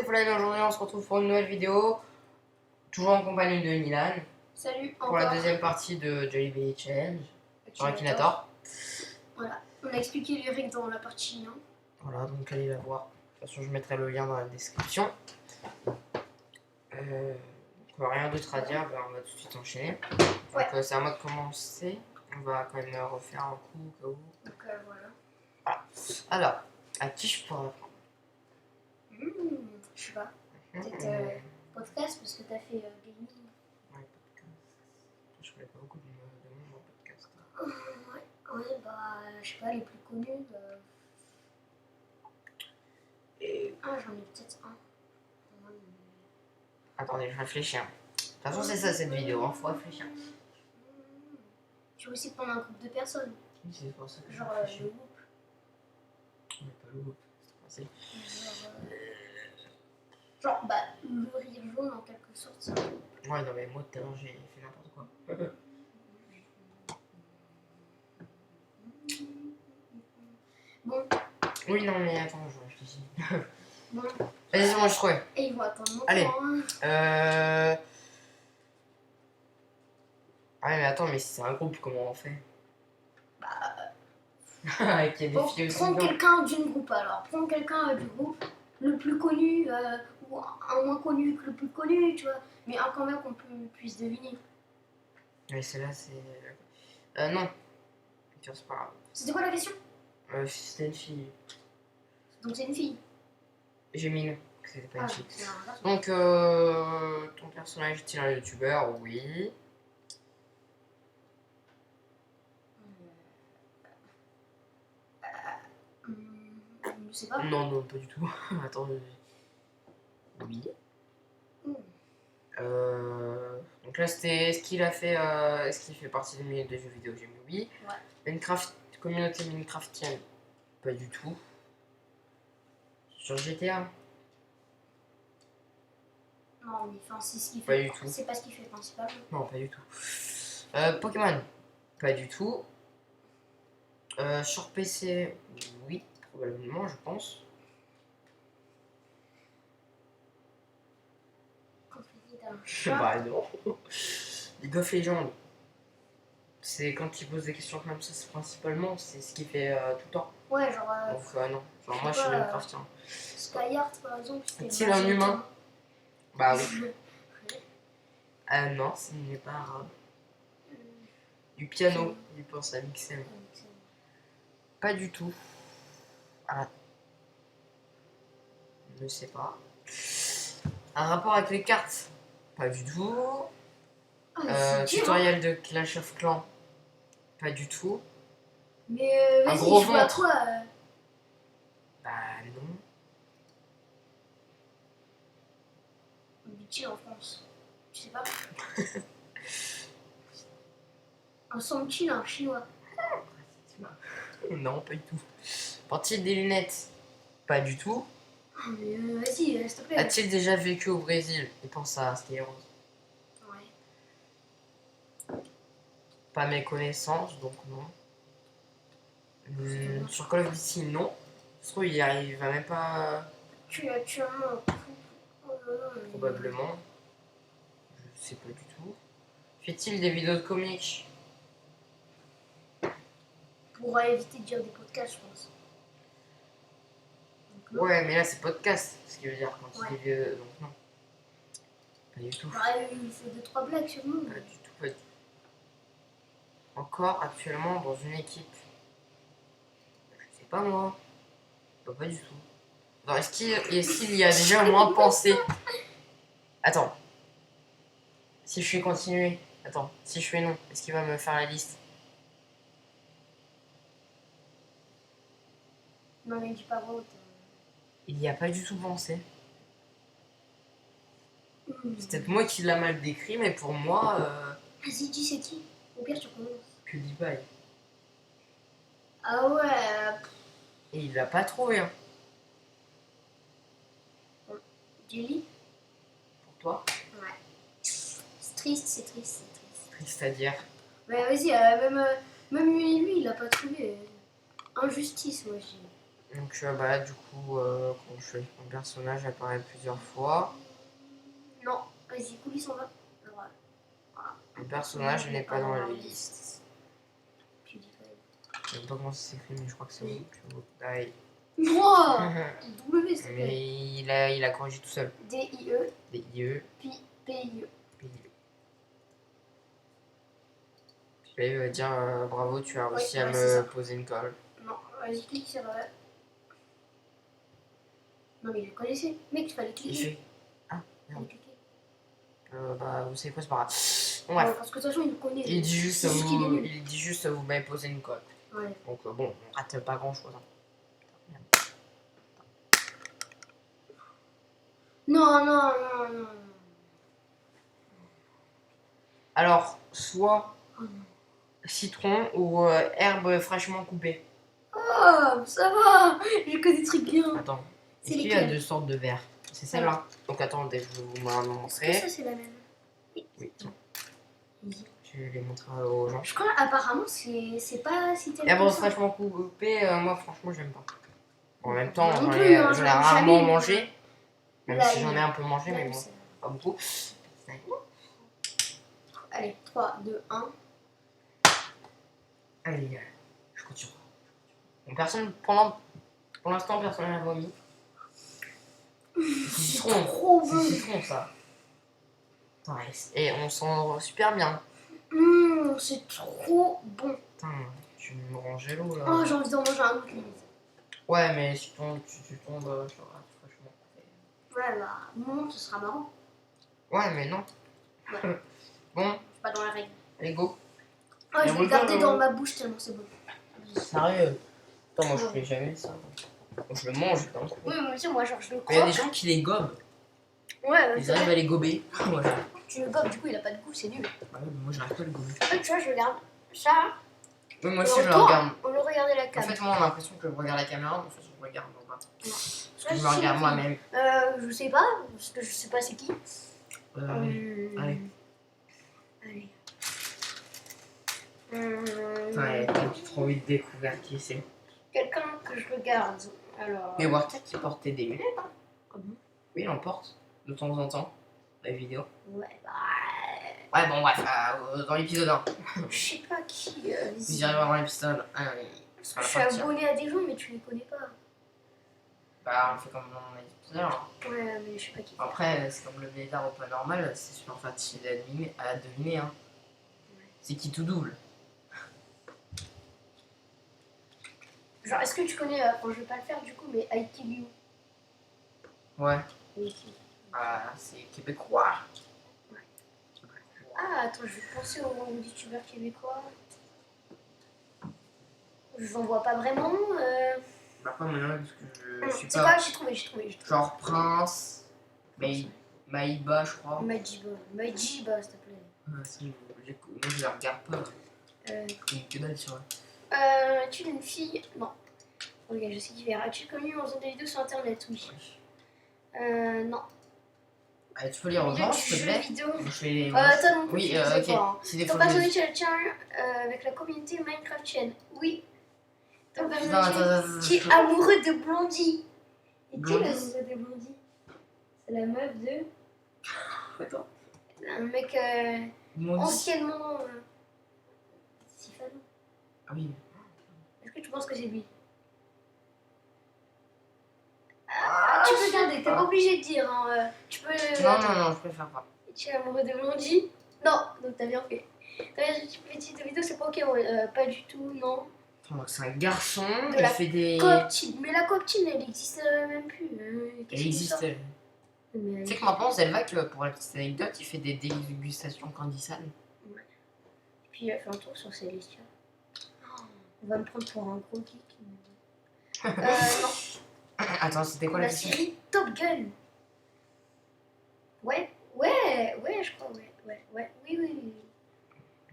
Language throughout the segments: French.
Folline, aujourd'hui on se retrouve pour une nouvelle vidéo, toujours en compagnie de Milan, Salut, pour la deuxième partie de Jollibee Challenge sur Akinator. Voilà, on a expliqué les règles dans la partie 1. Voilà, donc allez la voir. De toute façon, je mettrai le lien dans la description. Rien d'autre à dire, on va tout de suite enchaîner. Donc c'est à moi de commencer. On va quand même refaire un coup au cas où. Donc voilà. Alors, à qui je pourrais apprendre? Je sais pas. Peut-être podcast parce que t'as fait gaming. Ouais, podcast. Je connais pas beaucoup de monde en podcast. Ouais, bah je sais pas, les plus connus. Ah, j'en ai peut-être un. Attendez, je réfléchis. De toute façon, c'est ça cette vidéo, faut réfléchir. Je vais aussi prendre un groupe de personnes. Oui, c'est pour ça que genre je réfléchis. le groupe. On n'est pas le groupe, c'est Genre, bah, le rire jaune en quelque sorte. Ça. Ouais, non, mais moi tout à l'heure j'ai fait n'importe quoi. Bon. Oui, non, mais attends, je réfléchis. Bon. Vas-y, c'est bon, je trouvais. Et ils vont attendre longtemps. Allez. Hein. Ah, mais attends, mais si c'est un groupe, comment on fait? Bah. Qu'il y a des Bon, filles aussi. prends quelqu'un d'une groupe alors. Prends quelqu'un du groupe, le plus connu ou un moins connu que le plus connu, tu vois. Mais un quand même qu'on puisse deviner. Mais celle-là, c'est. Non. C'est pas grave. C'était quoi la question? C'était une fille. Donc c'est une fille. J'ai mis non. C'était pas une fille. C'est un Donc, ton personnage est-il un youtubeur? Oui. Je sais pas. Non, non, pas du tout. Attends. Oui. Donc là, c'était est-ce qu'il a fait. Est-ce qu'il fait partie des milieux de jeux vidéo? J'ai mis oui. Ouais. Minecraft, communauté Minecraftienne? Pas du tout. Sur GTA? Non, mais enfin, c'est ce qu'il fait. Pas du tout. C'est pas ce qu'il fait principalement. Non, pas du tout. Pokémon? Pas du tout. Sur PC? Oui, probablement, je pense. Bah non. League of Legends, c'est quand il pose des questions comme ça, c'est principalement c'est ce qu'il fait tout le temps. Ouais, genre. Donc non, genre moi je suis Minecraftien. Skyheart par exemple. Est-il un humain? Bah oui. Non, ce n'est pas arabe. Du piano, il pense à Mixem. Pas du tout. Ah. Je ne sais pas. Un rapport avec les cartes? Pas du tout. Tutoriel de Clash of Clans? Pas du tout. Mais vas-y, gros je vois ventre. quoi Bah non. Bitchy en France. Je sais pas. Un Samchin, un chinois. Non, pas du tout. Porte-t-il des lunettes? Pas du tout. Mais vas-y, s'il te plaît. A-t-il déjà vécu au Brésil? Il pense à Skyros. Ouais. Pas mes connaissances, donc non. Sur Call of Duty, non. Je trouve il va même pas. Tu as un Probablement. Je sais pas du tout. Fait-il des vidéos de comics? Pour éviter de dire des podcasts, je pense. Donc, Ouais, mais là c'est podcast, ce qui veut dire quand il dit vieux, donc non. Pas du tout. Bah, il fait 2-3 blagues sur nous. Pas du tout, pas du tout. Encore actuellement dans une équipe? Je sais pas moi. Pas du tout. Alors, est-ce qu'il y a déjà moins pensé? Attends. Si je fais continuer. Attends, si je fais non, est-ce qu'il va me faire la liste? Non, mais dis pas voix haute. Il n'y a pas du tout pensé. C'est peut-être moi qui l'a mal décrit, mais pour moi. Vas-y, dis c'est qui? Au pire, tu commences. PewDiePie. Ah ouais. Et il l'a pas trouvé, hein. Jelly? Pour toi? Ouais. C'est triste, c'est triste, c'est triste. Triste à dire. Mais vas-y, même lui, il a pas trouvé. Injustice, moi, je dis. Donc bah du coup, quand je choisis mon personnage apparaît plusieurs fois. Non, vas-y, coulis, on va. Voilà. Le personnage n'est pas dans la liste. liste. Tu dis toi. Je sais pas comment ça s'écrit, mais je crois que c'est Oui. Die. Moi W, c'est Mais il a corrigé tout seul. D-I-E, D-I-E, P-I-E. P-I-E. Puis là, il va dire bravo, tu as réussi à ouais, me c'est ça. poser une colle. Non, vas-y, clique sur. Non, mais je le connaissais. Mec, il fallait Il cliquer. fait. Ah, Il merde. fallait cliquer. Bah, vous savez quoi, c'est pas grave. Bon, bref. Parce que de toute façon, il le connaît. Il dit juste, C'est ce qu'il est nul. il dit juste vous m'avez posé une colle. Ouais. Donc bon, on rate pas grand chose. Non, non, non, non. Alors, soit Oh non. citron ou herbe fraîchement coupée. Oh, ça va. J'ai que des trucs bien. Attends, C'est est-ce qu'il y a lesquels? deux sortes de verres? C'est celle-là. Donc attendez, je vais vous la Est-ce que montrer. ça, c'est la même? Oui, tiens, Vas-y. je vais les montrer aux gens. Je crois, apparemment, c'est pas si tel Herbe que ça. fraîchement coupée, moi franchement j'aime pas. En même temps, Moi non j'en plus, ai, hein, j'en ai j'en ai rarement jamais eu. mangé. Même Là, si j'en ai un peu mangé, là, mais bon, c'est- pas beaucoup. Allez, 3, 2, 1. Allez, je continue. Bon, pour l'instant, personne n'a vomi. C'est citron. Trop C'est bon. citron ça. Ouais, et on sent super bien. C'est trop bon. Putain, tu me ranges l'eau là. Oh, j'ai envie d'en manger un autre limite. Ouais, mais si tu tombes sur la fraîchement. Ouais, bah, bon, ce sera marrant. Ouais, mais non. Ouais. Bon, Pas dans la règle. allez, go. Oh, je vais le garder dans ma bouche tellement c'est bon. Sérieux. Attends, moi je fais jamais ça. Je le mange d'un coup. Oui, mais aussi, moi, genre, je le Mais il y a des croque. gens qui les gobent. Ouais, Ils arrivent à les gober. Voilà. tu le gobes, du coup, il a pas de goût, c'est nul. Ouais, mais moi j'arrive pas à le gober. En fait, tu vois, je regarde ça. Ouais, moi et aussi en je le retour, regarde. on le regardait la En cam. fait, moi on a l'impression que je regarde la caméra, mais en fait je regarde non pas. Non. Parce que je me regarde moi-même. Je sais pas, parce que je sais pas c'est qui. Allez. Allez. Ouais, t'as trop envie de découvrir qui c'est. Quelqu'un que je regarde. Alors. Mais Warcat qui portait des lunettes. Hein. Ah bon? Oui, il en porte de temps en temps. La vidéo. Ouais, bah. Ouais, bon, bref, dans l'épisode 1. Je sais pas qui. Vous irez voir l'épisode 1. C'est pas Je la suis partie. abonné à des gens, mais tu les connais pas. Bah, on le fait comme on a dit tout à l'heure. Ouais, mais je sais pas qui. Après, c'est comme le Védar au pas normal, c'est super facile à deviner. Hein. Ouais. C'est qui tout double. Genre, est-ce que tu connais. Bon, je vais pas le faire du coup, mais Aikilu. Ouais. Oui. Ah, c'est québécois. Ouais. Ah, attends, je vais penser aux youtubeurs québécois. Je n'en vois pas vraiment. Bah, pas maintenant, parce que je suis C'est pas. quoi? J'ai trouvé. Genre Prince, Maïba, je crois. Majiba, s'il te plaît. Moi, je la regarde pas. Euh, Il y a que dalle sur tu es une fille. Non. Regarde, je sais qui verra. As-tu connu en faisant des vidéos sur internet? Oui. Non. Allez, tu peux lire aux Milieu gens, du s'il te jeu plaît. vidéo. Je fais les. Toi non plus, Oui, tu le sais ok. pas, hein. C'est des Ton photos. personnage tient avec la communauté Minecraft Chain. Oui. Ton Non, personnage attends. qui est amoureux de Blondie. Et qui est Blondie. l'amoureux de Blondie? C'est la meuf de. Attends. Un mec Mon Dieu. anciennement. Sifano. Ah oui. Est-ce que tu penses que c'est lui? Ah, Tu peux regarder, t'es pas obligé de dire. Hein. Tu peux. Non, je préfère pas. Tu es amoureux de Blondie? Non, donc t'as bien fait. T'as une petite vidéo, c'est pas ok, pas du tout, non. Attends, c'est un garçon, De il la fait des. Cooptine, mais la cooptine elle existe même plus. Elle Qu'est-ce que existe. c'est ça? Mais Tu sais que maintenant, Zelvac, pour la petite anecdote, il fait des dégustations Candysan. puis il a fait un tour sur Célestia. On va me prendre pour un gros geek. Non. Attends, c'était quoi la La question? série Top Gun. Ouais, je crois, oui.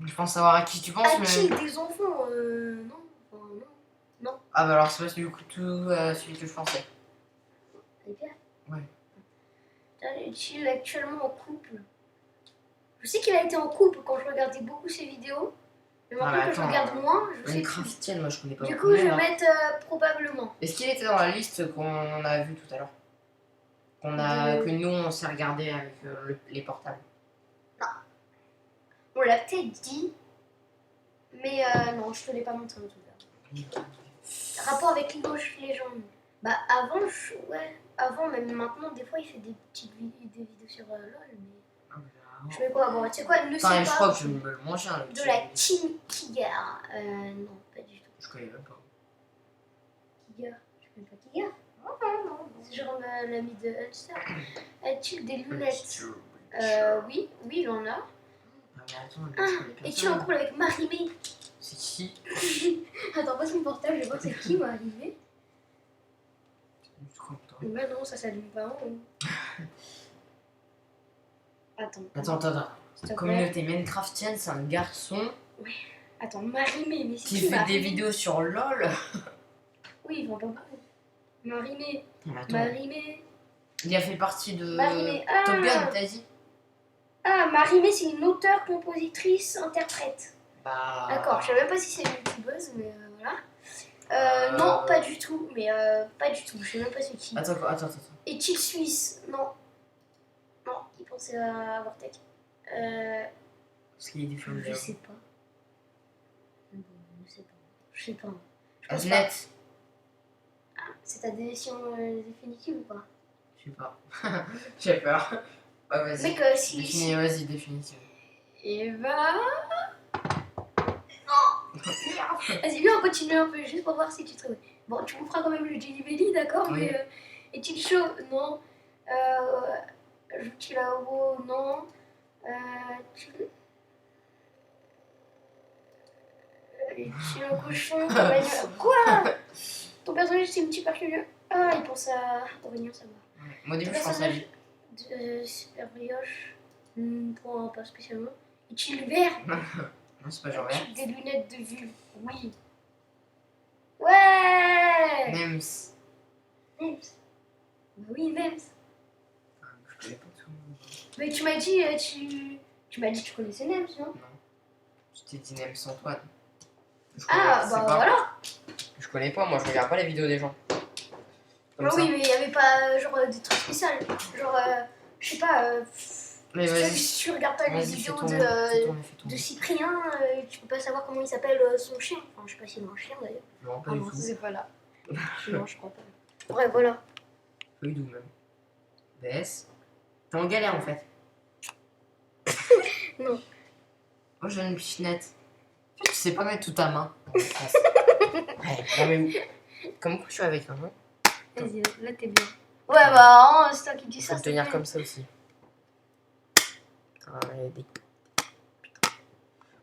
Je pense savoir à qui tu penses, A-t-il mais. des enfants? Non. Enfin, non. Ah, bah alors, c'est pas du coup tout celui que je pensais. C'est Pierre? Ouais. Est-il actuellement en couple? Je sais qu'il a été en couple quand je regardais beaucoup ses vidéos. Mais maintenant que je regarde moins, je sais Une que... Craftienne, moi je connais pas Du beaucoup coup, de je vais mails, hein. mettre probablement. Est-ce qu'il était dans la liste qu'on a vue tout à l'heure? Que nous on s'est regardé avec les portables. On l'a peut-être dit, mais non, je te l'ai pas montré en tout cas. Rapport avec League of Legends. Bah ouais, avant, même maintenant, des fois il fait des petites vidéos sur LOL, mais... Je fais quoi? Bon, tu sais quoi, ne sais Enfin, je crois pas que je me le mangeais. Hein, de la Team Kigar. Non, pas du tout. Je connais même pas. Kigar, je connais pas Kigar. Non. C'est genre l'ami de Hunter. A-t-il des lunettes? Oui, il en a. Ah, mais attends, je connais Est-il en personne. couple avec Marimé? C'est qui? Attends, passe mon portable, je vais voir c'est qui Marimé. Je crois pas. Bah non, ça s'allume pas. Attends. Attends. S'il te plaît. Communauté Minecraftienne, c'est un garçon Attends, Marimé, mais c'est qui qui fait des Marimé? vidéos sur LOL. Oui, ils vont pas parler. Marimé. Attends, Marimé. il a fait partie de Marimé. Top Gun, t'as dit? Ah, Marimé, c'est une auteure, compositrice, interprète. Bah. D'accord, je sais même pas si c'est une youtubeuse, mais voilà. Non, pas du tout, mais pas du tout, je sais même pas c'est qui. Attends. Est-il suisse? Non. Non, il pensait à Vortex. Parce qu'il est du film. Je sais pas. Je sais pas. Je pense Aznet. pas. Ah, c'est ta décision définitive ou pas? Je sais pas. J'ai peur. Ouais, vas-y. Mec, si... Vas-y, définition. Et bah... Vas-y, viens, on continue un peu, juste pour voir si tu te... Bon, tu me feras quand même le Jelly Belly, d'accord? Oui. Mais est-il chaud? Non. Joue-t-il à haut? Non. Est-il un cochon? Quoi? Ton personnage, c'est une petite curieux. Ah, il pense à revenir, ça va. Moi, au début, Ton je pense à personnage de Super Brioche? Pas spécialement. Est-il vert? Non, c'est pas genre vert. As-tu des lunettes de vue? Oui. Ouais! Nems. Nems. Bah oui, Nems. Je connais pas tout. Mais tu m'as dit, tu m'as dit que tu connaissais Nems, non? Non. Je t'ai dit Nems Antoine. Ah, sais bah pas. voilà. Je connais pas, moi, je regarde pas les vidéos des gens. Comme Bah ça. oui, mais il y avait pas genre des trucs spéciaux. Genre, je sais pas, Mais vas-y. si tu regardes pas les Vas-y, fais vidéos tourner. de Cyprien, tu peux pas savoir comment il s'appelle son chien. Enfin, je sais pas s'il a un chien d'ailleurs. Non, pas Ah du non, tout. c'est pas là. Non, je crois pas. Ouais, voilà. Pas du tout, même. BS. T'es en galère, en fait. Non. Moi, j'ai une pichenette. Tu sais pas mettre toute ta main. Ouais, non, mais comme quoi je suis avec un nom. Vas-y, là t'es bien. Ouais, bah, c'est toi qui dis Il faut ça. le c'est tenir bien. comme ça aussi. Putain,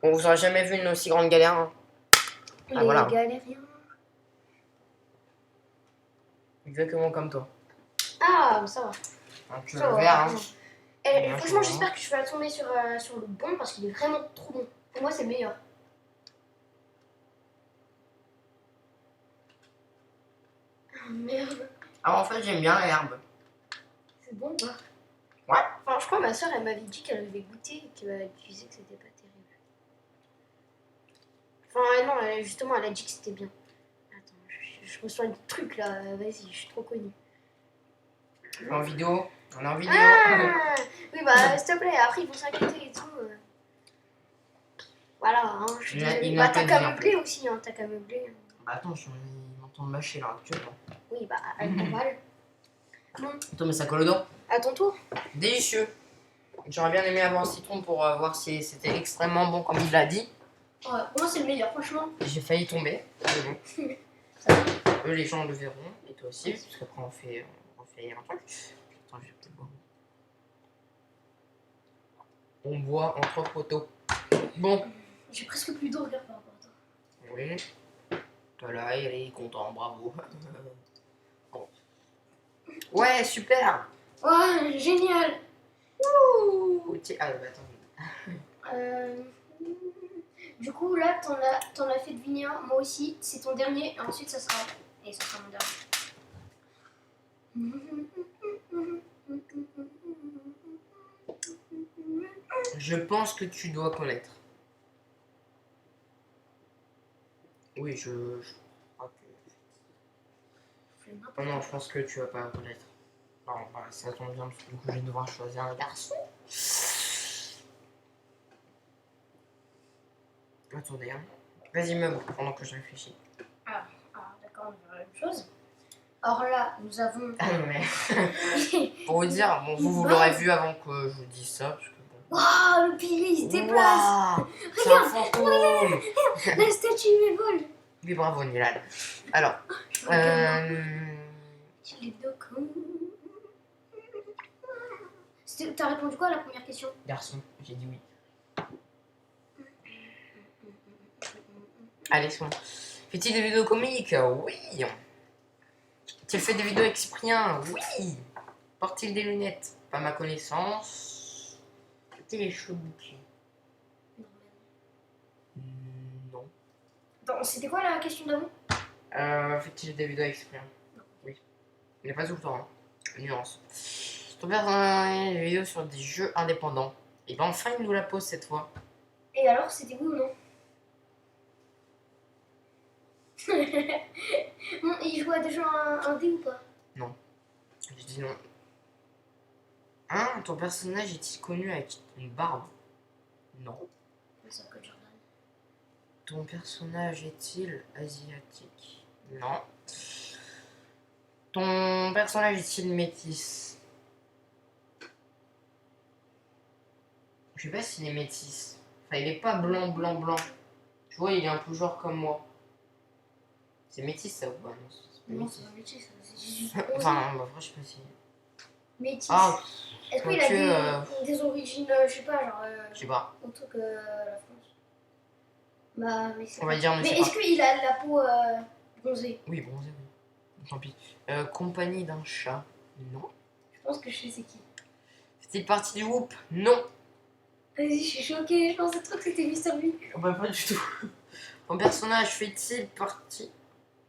on vous aura jamais vu une aussi grande galère. Hein. Les voilà. galériens. Exactement comme toi. Ah, ça va. Donc, Ça va, vert, hein. franchement. Ouais, Franchement, je j'espère que tu vas tomber sur le bon parce qu'il est vraiment trop bon. Pour moi, c'est le meilleur. Ah, merde. Ah, en fait, j'aime bien l'herbe. C'est bon, quoi. Ouais. Enfin, je crois que ma soeur, elle m'avait dit qu'elle avait goûté et qu'elle disait que c'était pas terrible. Enfin, non, justement, elle a dit que c'était bien. Attends, je reçois des trucs là. Vas-y, je suis trop connue. En vidéo. On est en vidéo. Ah oui, bah, s'il te plaît, après, ils vont s'inquiéter et tout. Voilà, hein, je suis désolée. Il Bah, n'a t'as pas qu'à dit, meubler aussi, hein, t'as qu'à meubler. Bah, attends, je suis en train de mâcher là actuellement. Oui, bah, elle t'en mal. Non, Attends, mais ça colle aux dents. à ton tour. Délicieux. J'aurais bien aimé avoir un citron pour voir si c'était extrêmement bon comme il l'a dit. Ouais, pour moi, c'est le meilleur, franchement. J'ai failli tomber. Mais bon. Ça va. Eux, les gens le verront. Et toi aussi, parce qu'après, on fait un truc. Attends, je vais peut-être boire. On boit entre poteaux. Bon. J'ai presque plus d'eau, regarde par rapport à toi. Oui. Voilà, il est content, bravo. Bon. Ouais, super. Ouais, génial. Ouh. Ah, bah, attends. Du coup, là, t'en as fait deviner un. Moi aussi, c'est ton dernier. Et ensuite, ça sera... Et ça sera mon dernier. Je pense que tu dois connaître. Oui, je crois que... Je fais n'importe Oh non, je pense que tu vas pas reconnaître. Non, bah, ça tombe bien, parce que du coup, je vais devoir choisir un garçon. Attendez, hein. Vas-y, meuble, pendant que je réfléchis. Ah, d'accord, on va faire la même chose. Alors là, nous avons. Ah non, mais... Pour vous dire, bon, vous Une l'aurez base. vu avant que je vous dise ça, parce que bon... Waouh, le pilier il se déplace. Waouh, c'est un fantôme. La statue m'évole. Oui, bravo, Nilan. Alors, Je regarde euh... les deux cons. T'as répondu quoi à la première question? garçon, j'ai dit oui. Allez, c'est bon. Fait-il des vidéos comiques? Oui. A-t-il fait des vidéos avec Cyprien? Oui. Porte-t-il des lunettes? Pas ma connaissance. A-t-il les cheveux bouclés? Non. Attends, c'était quoi la question d'avant? Fait-il des vidéos avec Cyprien? Oui. Il n'est pas tout le temps, hein. Nuance. Ton père a des vidéos sur des jeux indépendants. Et ben enfin, il nous la pose cette fois. Et alors, c'était oui ou non? Bon, il jouait déjà un dé ou pas? Non. Je dis non. Hein? Ton personnage est-il connu avec une barbe? Non. Ça que Jordan. Ton personnage est-il asiatique? Non. Ton personnage est-il métis? Je sais pas s'il est métis. Enfin, il est pas blanc, blanc, blanc. Tu vois, il est un peu genre comme moi. C'est métis ça ou pas? Non, c'est pas Non, métis. c'est pas métis, c'est juste Enfin, bah, après, je sais pas si. métis. Ah, Est-ce qu'il a quoique, des origines, je sais pas, genre, je sais pas. autre que la France? Bah, mais c'est On va pas. dire, mais Mais c'est est-ce pas. qu'il a la peau bronzée? Oui, bronzé, oui. Tant pis. Compagnie d'un chat? Non. Je pense que je sais c'est qui. Fait-il partie du groupe? Non. Vas-y, je suis choquée, je pensais trop que c'était Mister V. Oh, bah, pas du tout. Ton personnage fait-il partie...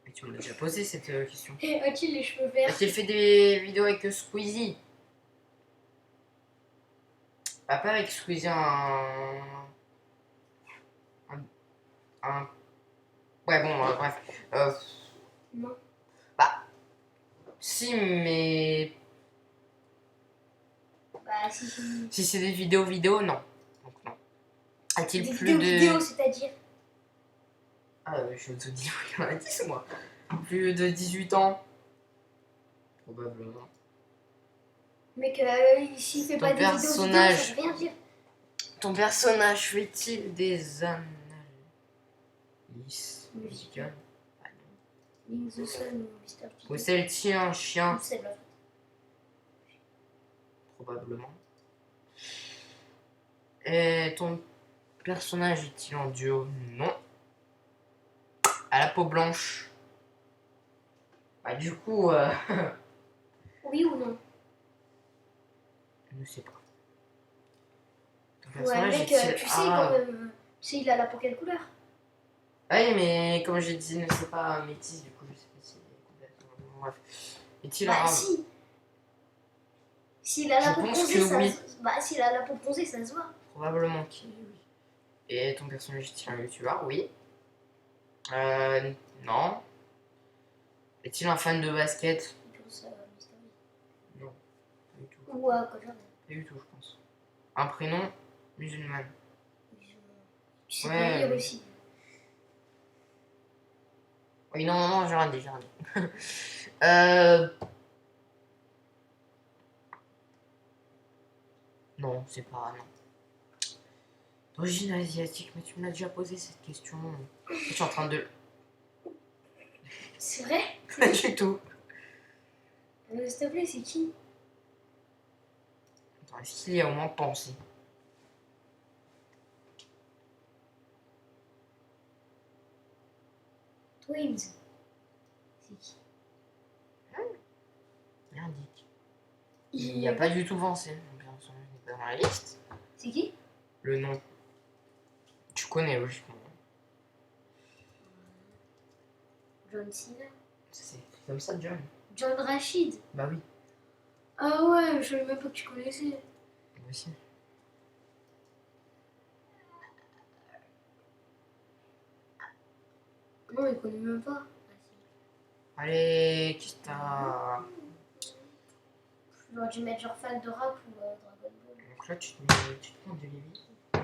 Mais tu me l'as déjà posé cette question. Et a-t-il les cheveux verts? A-t-il fait des vidéos avec Squeezie? Bah, pas avec Squeezie, un... Ouais, bon, bref. Non. Bah, si, mais... Bah, si. Si c'est des vidéos, non. Donc, non. A-t-il Des plus vidéos, de... c'est-à-dire? Ah, je te dis, il y en a 10, moi. Plus de 18 ans? Probablement. Mais que s'il fait Ton pas des vidéos, personnage... ça veut rien dire. Ton personnage fait-il des analyses musicales? Ah non. Link the Sun ou Mister P. Possède-t-il un chien? C'est la Probablement. Et ton personnage est-il en duo? Non. À la peau blanche? Bah du coup, Oui ou non? je ne sais pas. Ton Ouais, personnage mec, est-il... tu sais quand même. Tu sais, il a la peau quelle couleur? Oui, mais comme j'ai dit, ne sais pas métis, du coup, je sais pas si complètement... Bref. Est-il Bah, un... si. S'il a la Je peau pense bronzée, que ça. oui. Bah, s'il a la peau bronzée, ça se voit. Probablement qu'il... Oui. Et ton personnage est-il un youtubeur? Oui. Non. Est-il un fan de basket? Il pense Mister V. Non, pas du tout. Ou quoi Jordan. Pas du tout, je pense. Un prénom? Musulman. Tu sais Ouais. pas lire aussi. Oui, non, non, j'ai rien dit, j'ai rien dit. euh... Non, c'est pas... Non. D'origine asiatique, mais tu me l'as déjà posé cette question. Je suis en train de... C'est vrai? Pas du tout. S'il te plaît, c'est qui? Attends, est-ce qu'il y a au moins pensé? Twins. C'est qui? Merdique. Il n'y a pas du tout pensé. Donc, son nom n'est pas dans la liste. C'est qui? Le nom. Tu connais, logiquement. John Cena. C'est comme ça, John. John Rachid. Bah oui. Ah ouais, je savais même pas que tu connaissais. Moi aussi. Non, il connaît même pas. Allez, qu'est-ce que t'as... J'aurais dû mettre genre fan de rap ou Dragon Ball. Donc là, tu te prends de Lévi. De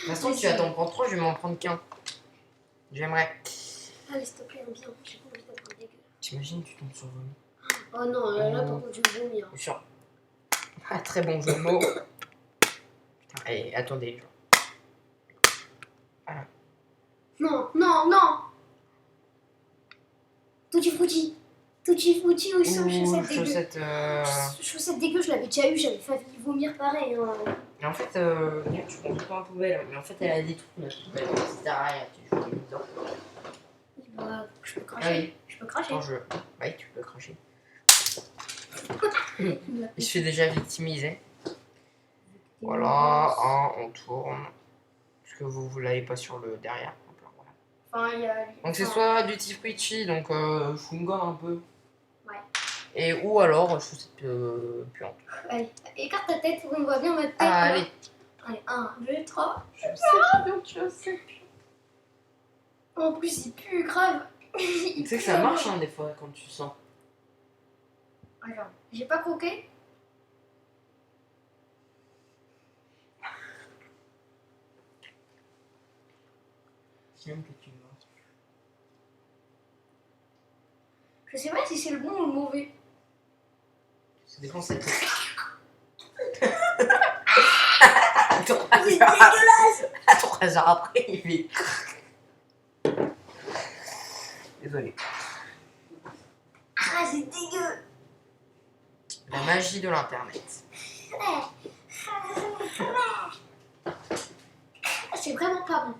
toute façon, tu vas t'en prendre 3, je vais m'en prendre qu'un. J'aimerais. Allez, s'il te plaît, viens, j'ai pas envie d'être dégueu. T'imagines, tu tombes sur vomi. Oh non, là, par contre, je vais vomir. Bien sûr. Ah, très bon jeu de mots. Putain, allez, attendez. Voilà. Non, non, non. Tutti frutti. Tutti frutti ou sans chaussettes dégueu. Chaussettes... Chaussettes dégueu, je l'avais déjà eu, j'avais failli vomir pareil. Hein. Et en fait, tu prends tout dans la poubelle. Mais en fait, elle a des trous, la poubelle. C'est derrière, tu joues dedans. Bah, je peux cracher. Ah oui. Je peux cracher. Attends, ouais, tu peux cracher. Il se fait déjà victimiser. Voilà, on tourne. Parce que vous l'avez pas sur le derrière. Voilà. Enfin, il y a... Donc c'est soit du Tifrichi, donc chewing-gum un peu. Ouais. Et ou alors chaussettes puantes. Allez, écarte ta tête, on voit bien ma tête. Ah, là. allez. Allez, 1, 2, 3. Je sais. En plus, il pue grave. Tu sais que ça marche hein, des fois quand tu sens. Alors, j'ai pas croqué. J'aime que tu manges. Je sais pas si c'est le bon ou le mauvais. Ça dépend c'est tout. C'est dégueulasse. À 3 heures après, il fait. Désolé. Ah, c'est dégueu. La magie de l'internet. C'est vraiment pas bon.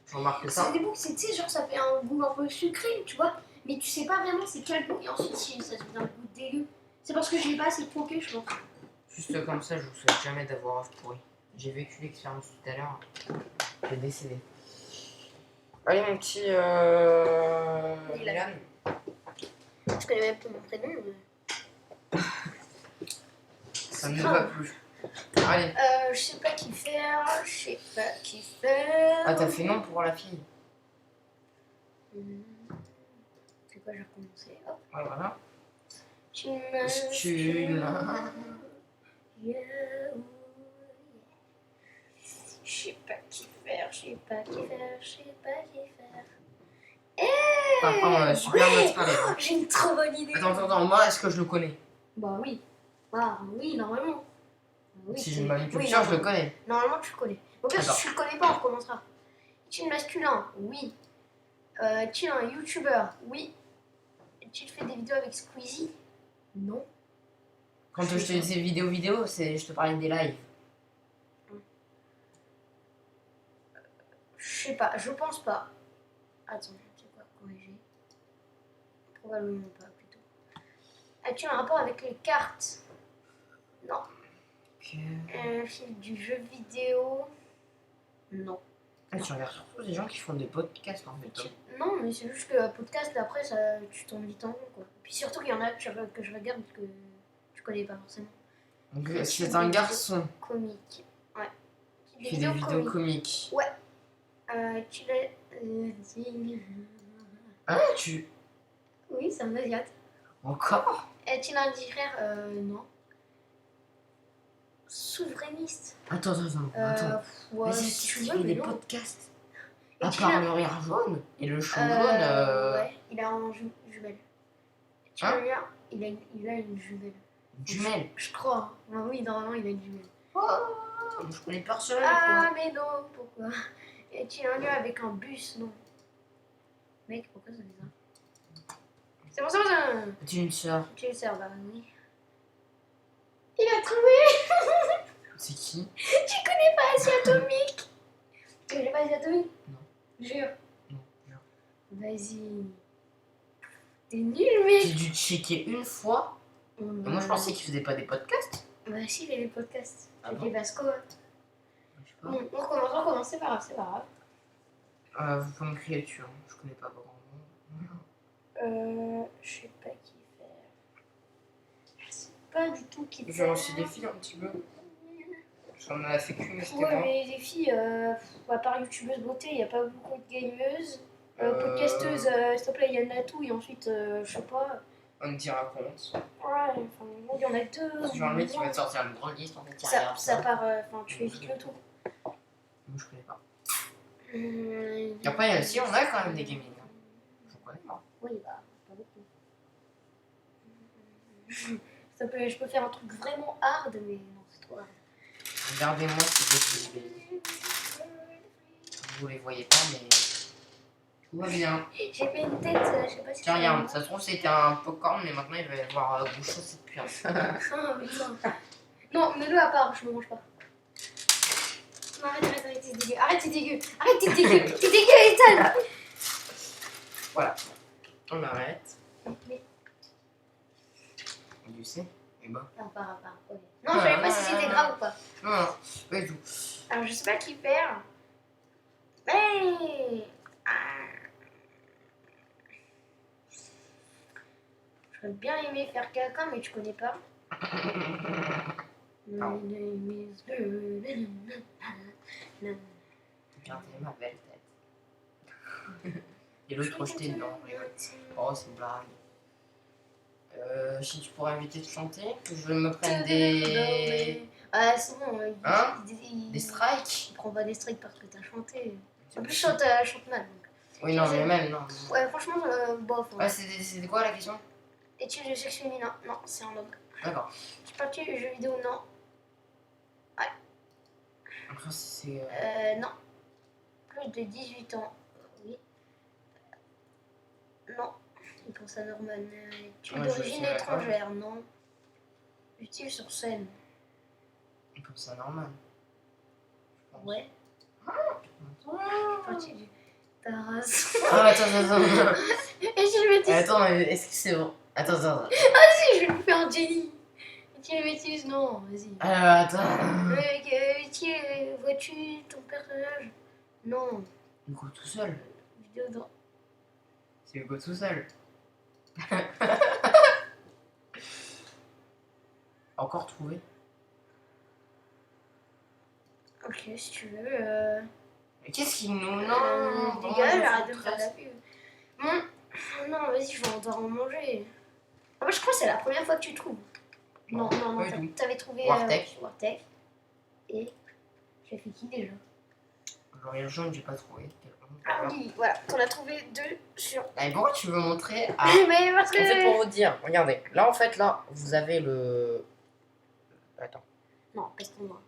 Je remarque C'est ça. des boucs, tu sais, genre ça fait un goût un peu sucré, tu vois. Mais tu sais pas vraiment c'est quel goût. Et ensuite, si ça devient un goût dégueu. C'est parce que je l'ai pas assez croqué, je pense. Juste comme ça, je vous souhaite jamais d'avoir œuf pourri. J'ai vécu l'expérience tout à l'heure. J'ai décédé. Allez, mon petit Milan. Je connais même pas mon prénom. Ça ne va plus. Allez. Je sais pas qui faire, je sais pas qui faire. Ah, t'as fait non pour la fille. C'est quoi, j'ai recommencé. Hop. Ouais, voilà. Tu m'as. Je sais pas qui faire, je sais pas qui faire, je sais pas qui faire. Super note parler. J'ai une trop bonne idée. Attends, moi, est-ce que je le connais? Bah oui. Ah oui, normalement. Oui, Si j'ai une bonne culture, oui, je le connais. Normalement, tu le connais. Au pire, Attends. si tu le connais pas, on recommencera. Est-il masculin? Oui. Est-il un youtubeur? Oui. Est-il fait des vidéos avec Squeezie? Non. Quand je te disais vidéo, je te parlais des lives. Je sais pas, je pense pas. Attends, je sais quoi, corriger. Probablement pas, plutôt. As-tu un rapport avec les cartes? Non. Un film du jeu vidéo? Non. Ah, tu regardes surtout des gens qui font des podcasts en fait. Non, mais c'est juste que podcast, après, ça, tu tournes vite en rond, quoi. Puis surtout qu'il y en a que je regarde que tu connais pas forcément. Donc c'est un garçon Comique. Ouais. qui fait des vidéos comiques. Ouais. Tu l'as dit. Ah, tu... Oui, c'est un Asiate. Encore? Est-il un dit frère? Non. Souverainiste. Attends. Ouais, Mais si tu c'est veux, fait mais des non. podcasts. Et À tu part l'as- le rire jaune et le cheveu jaune. Ouais, il a un jumelle. Tu Hein? vas bien, il a une jumelle. Jumelle. Je crois. Ah oui, normalement, il a une jumelle. Je connais personne. Ah, mais non, pourquoi? Est-il un lien avec un bus? Non. Mec, pourquoi ça fait ça? C'est bon, c'est bon. Tu une sœur. Tu le sers, bah oui. Il a trouvé. C'est qui? Tu connais pas Asie Atomique? Tu connais pas Asie Atomique? Non. Jure. Non. Vas-y. T'es nul, mec. J'ai dû checker une fois. Et moi je pensais qu'il faisait pas des podcasts. Bah si, il y a des podcasts. Ah Avec bon? les Basco. Je sais pas. Bon, on recommence, c'est pas grave, c'est pas grave. Vous pouvez me crier dessus, hein. Je connais pas vraiment. Je sais pas qui faire. Je sais pas du tout qui Je vais faire. lancer des filles un petit peu. On en a fait qu'une, c'était Ouais, moi. mais les filles, à part youtubeuse beauté, il n'y a pas beaucoup de gameuses. Podcasteuse, s'il te plaît, il y en a tout, et ensuite, je sais pas. On t'y raconte. Ouais, enfin, bon, il y en a deux. C'est genre le mec qui va te sortir une grande liste, en fait, Ça part, enfin, tu évites le tout. Moi, je connais pas. Après, si, on a quand même des gaming. Hein. Je connais pas. Oui, bah, pas beaucoup. Je peux faire un truc vraiment hard, mais non, c'est trop hard. Regardez-moi si vous les voyez pas, mais tout va bien. J'ai fait une tête, je sais pas si Tiens, tu regarde, ça se trouve c'était un popcorn, mais maintenant il va y avoir bouchon cette putain. Ah, putain. Non, mets-le à part, je le mange pas. Non, arrête, c'est dégueu. Arrête, c'est dégueu. Arrête, t'es dégueu. T'es dégueu, Ethan. Voilà, on arrête. Mais... Tu sais, et bah. À part. Ok. Non, je savais pas si c'était grave ou pas. Non, pas du tout. Alors, je sais pas qui perd. Mais... J'aurais bien aimé faire caca, mais tu connais pas. Non. My name is Bird. Regardez ma belle tête. Et l'autre projeté dedans, je rigole. Oh, c'est une blague. Si tu pourrais éviter de chanter, que je me prenne des. Ah, c'est bon. Hein? Des strikes? Il prend pas des strikes parce que t'as chanté. En plus, chante mal. Donc. Oui, non, mais même, non. Ouais, franchement, bof. Ouais, c'était quoi la question? Études de sexe féminin. Non, c'est un homme. D'accord. Je suis partie jeux vidéo, non. Après, c'est. Non. Plus de 18 ans. Oui. Non. Il pense à Norman. Tu es Ouais, d'origine je sais, étrangère, non. Utile sur scène. Comme ça, normal. Ouais. Partie du Taras. Ah, attends. Et si je métisse. Attends, mais est-ce que c'est bon? Attends. Si, je vais lui faire un Jenny. Utile métisse, non, vas-y. Attends. Utile, vois-tu ton personnage? Non. Hugo tout seul. Vidéo dans. C'est Hugo tout seul. Encore trouvé? Ok, si tu veux. Mais qu'est-ce qu'il nous. Non, Dégage, arrête de me faire la pub. Bon, non, vas-y, je vais en manger. Ah, moi, je crois que c'est la première fois que tu trouves. Non, pas du tout. t'avais trouvé Wartech. Wartech. Et j'ai fait qui déjà? L'Orient jaune, j'ai pas trouvé. Ah oui, voilà, t'en as trouvé 2 sur. Ah, et pourquoi tu veux montrer à. Mais parce En fait, que. pour vous dire, regardez, là en fait, là, vous avez le. Attends. Non, parce qu'on a.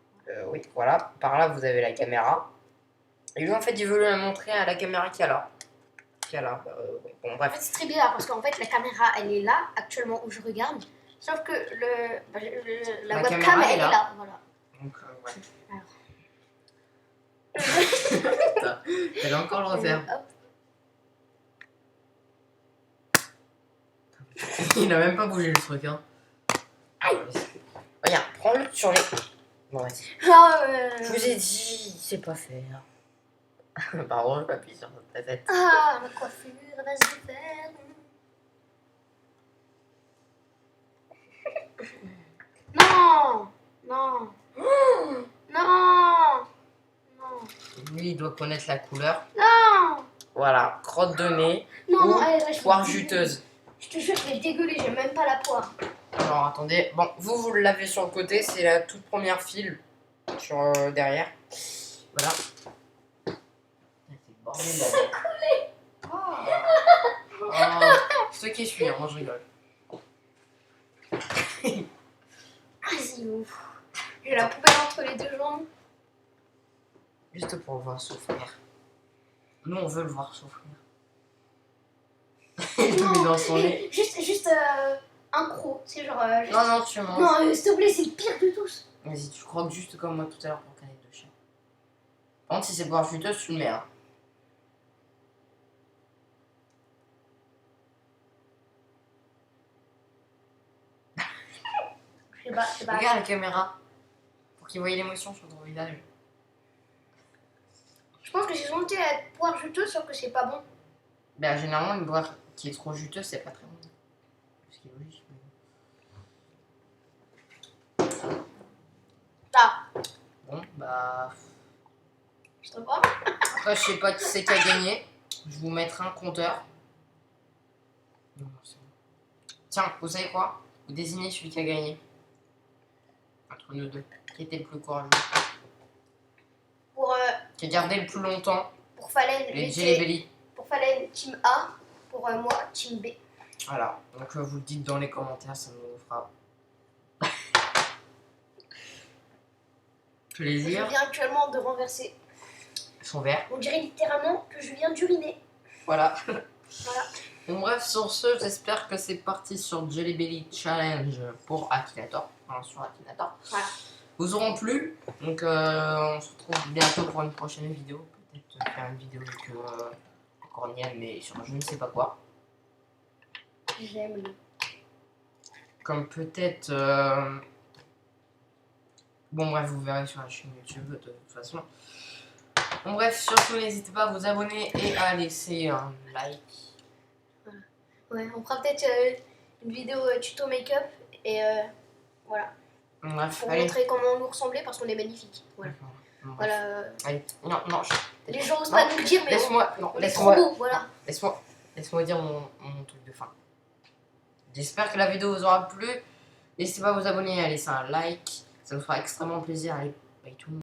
Oui, voilà, par là vous avez la caméra. Et lui en fait, il veut la montrer à la caméra qu'il y a là. Oui. Bon, En bref. fait, c'est très bizarre parce qu'en fait, la caméra elle est là, actuellement où je regarde. Sauf que la webcam caméra est elle est là. là. Voilà. Donc, ouais. Alors. T'allais encore le refaire. Hop. Il a même pas bougé le truc, hein. Regarde, prends-le sur les. Bon, vas-y. Je vous ai dit, c'est pas faire. Pardon, je m'appuie sur ta tête. Ah, ma coiffure va se faire. Non. Lui, il doit connaître la couleur. Non. Voilà, crotte de nez Non, ou allez, je poire vais juteuse. Je te jure, je vais dégueuler, j'aime même pas la poire. Alors, attendez. Bon, vous le lavez sur le côté. C'est la toute première file sur derrière. Voilà. C'est bordel là. C'est toi qui suis, hein, moi je rigole. Ah, c'est ouf. J'ai la poubelle entre les 2 jambes. Juste pour le voir souffrir. Nous, on veut le voir souffrir. Il le met dans son nez. Juste un croc. C'est genre. Juste... Non, tu manges. Non, s'il te plaît, c'est le pire de tous. Vas-y, tu croques juste comme moi tout à l'heure pour canette de chien. Par contre, si c'est poire juteuse, tu le mets. Hein. Je sais pas. Regarde la caméra. Pour qu'il voie l'émotion sur ton visage. Je pense que j'ai senti la poire juteuse, sauf que c'est pas bon. Ben, généralement, une poire qui est trop juteuse, c'est pas très bon. Ce qui est logique. Ah. Bon, Après, je sais pas qui c'est qui a gagné. Je vous mettrai un compteur. Non, c'est bon. Tiens, vous savez quoi? Vous désignez celui qui a gagné. Entre nous deux. Qui était le plus courageux. Qui a gardé le plus longtemps. Pour Fallen, Les Jelly Belly. Pour Fallen, team A. Pour moi, team B. Voilà. Donc vous le dites dans les commentaires, ça nous fera Je plaisir. viens actuellement de renverser Son verre. On dirait littéralement que je viens d'uriner. Voilà. Voilà. Donc bref, sur ce, j'espère que c'est parti sur Jelly Belly Challenge pour Akinator. Enfin, sur Akinator. Voilà. Vous auront plu. Donc on se retrouve bientôt pour une prochaine vidéo. Peut-être faire une vidéo avec Corniel, mais sur je ne sais pas quoi. J'aime le... Comme peut-être... Bon bref, vous verrez sur la chaîne YouTube de toute façon. Bon bref, surtout n'hésitez pas à vous abonner et à laisser un like. Ouais, on fera peut-être une vidéo tuto make-up et voilà. Bref, Pour allez. montrer comment nous ressembler parce qu'on est magnifique. Voilà. Bref. Voilà. Allez, non, non. Les gens osent pas nous le dire, mais Laisse-moi, non, on est laisse-moi. trop beau, voilà. Laisse-moi dire mon truc de fin. J'espère que la vidéo vous aura plu. N'hésitez pas à vous abonner et à laisser un like. Ça nous fera extrêmement plaisir. Allez, bye tout le monde.